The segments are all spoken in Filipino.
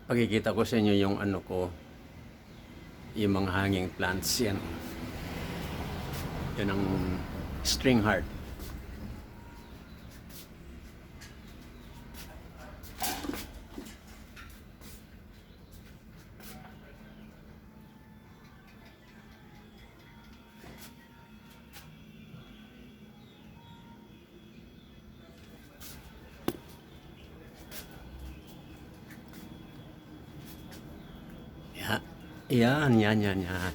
Pakikita ko sa inyo yung ano ko, yung mga hanging plants yan. Yan ang string heart. Yan, yan, yan, yan.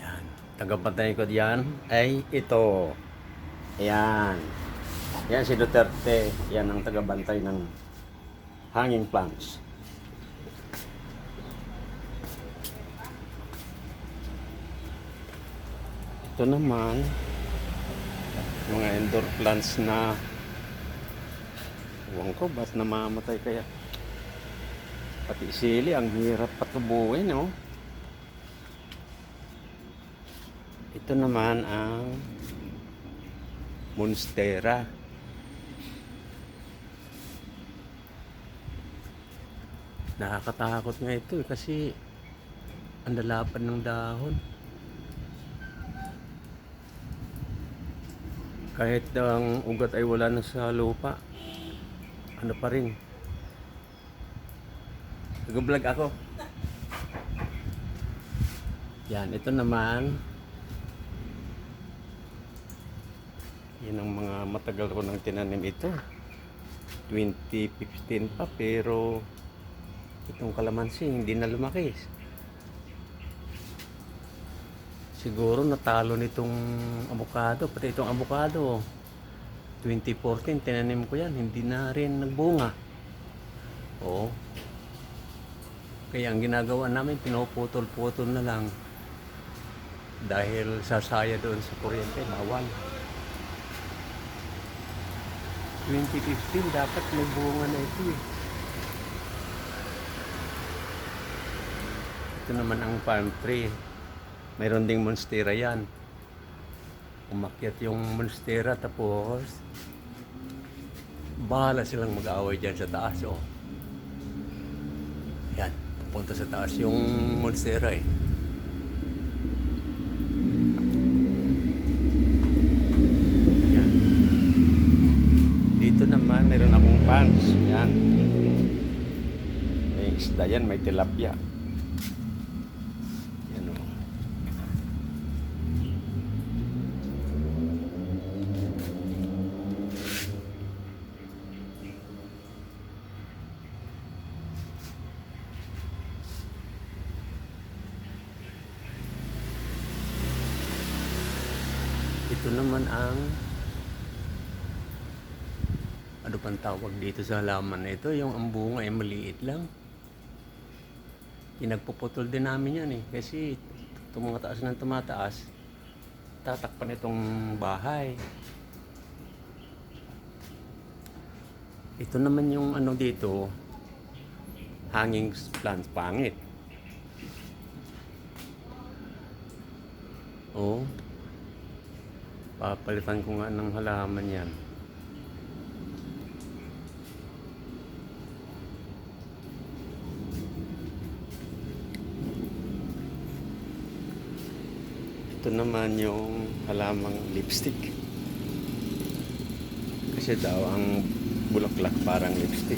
Yan. Tagapantay ko diyan ay ito. Yan. Yan si Duterte. Yan ang tagabantay ng hanging plants. Ito naman, mga indoor plants na huwag ko ba't namamatay kaya. Pati sili, ang hirap patubuin, no? Ito naman ang monstera. Nakakatakot nga ito kasi ang lalapad ng dahon. Kahit ang ugat ay wala na sa lupa, ano pa rin. Nag-vlog ako. Yan, ito naman. Yan ang mga matagal ko nang tinanim ito. 2015 pa, pero itong kalamansi hindi na lumaki. Siguro natalo nitong avocado, pati itong avocado. 2014 tinanim ko yan, hindi na rin nagbunga. Oo. Kaya ang ginagawa namin, pinuputol-putol na lang. Dahil sasaya doon sa kuryente, bawal. 2015, dapat may bunga na ito eh. Ito naman ang palm tree. Mayroon ding monstera yan. Umakyat yung monstera tapos bahala silang mag-aaway dyan sa taas. Oh. Yan. Punta sa taas yung monstera eh. Yan. Dito naman meron akong pans. Yan. May isda yan, may tilapia. Yan o. Ito naman ang ano pang tawag dito sa halaman na ito, yung ang bunga ay maliit lang. Pinagpuputol din namin yan eh, kasi tumataas ng tumataas, tatakpan itong bahay. Ito naman yung ano dito, hanging plants, pangit. Oh. Papalitan ko nga ng halaman yan. Ito naman yung halamang lipstick. Kasi daw ang bulaklak parang lipstick.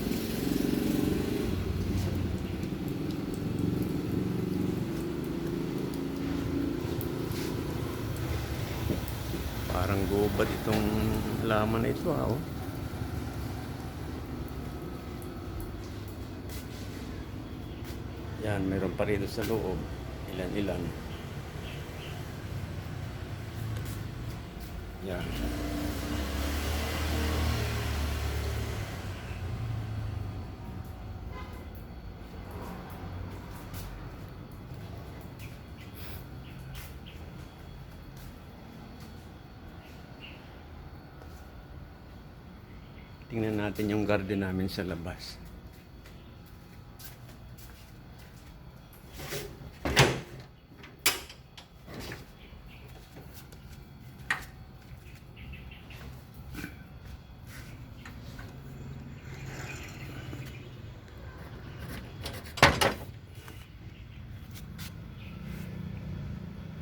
Parang gubad itong halaman na ito, oh. Yan, mayroon pa rito sa loob. Ilan-ilan. Yan. Tingnan natin yung garden namin sa labas.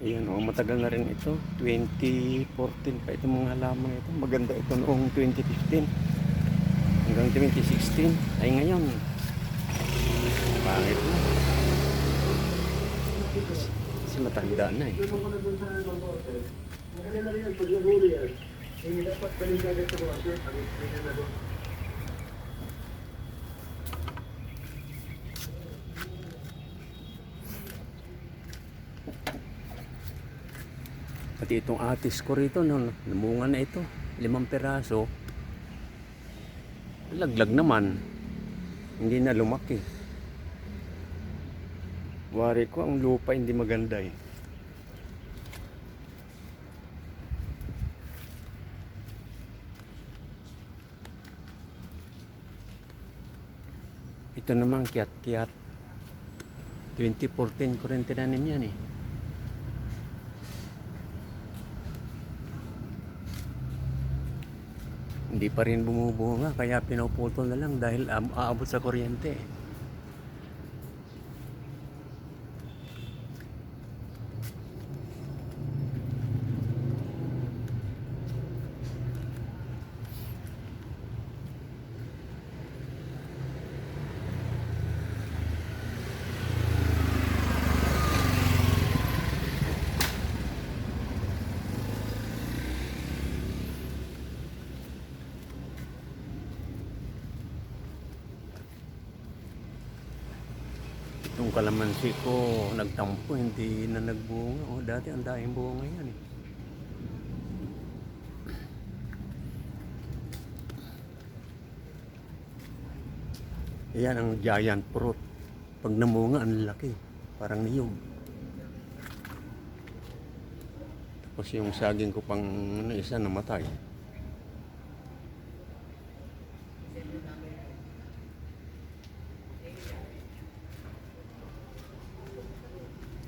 Ayan o, matagal na rin ito. 2014 pa itong mga halaman ito. Maganda ito noong 2015 hanggang 2016. Ay ngayon, pangit na. Kasi matanda na eh. Pati itong atis ko rito, no, namunga na ito. 5 peraso. Laglag naman. Hindi na lumaki. Wari ko ang lupa hindi maganda eh. Ito naman kiyat-kiyat. 2014 ko rin tinanim yan eh. Hindi pa rin bumubunga kaya pinuputol na lang dahil aabot sa kuryente. Itong kalamansi ko nagtampo, hindi na nagbunga. Oh, dati ang daing bunga yan eh. Yan ang giant fruit. Pag namunga, ang laki. Parang niyog. Tapos yung saging ko pang isa namatay.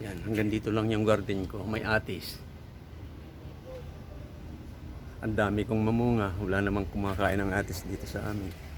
Yan, hanggang dito lang yung garden ko. May atis. Ang dami kong mamunga. Wala namang kumakain ng atis dito sa amin.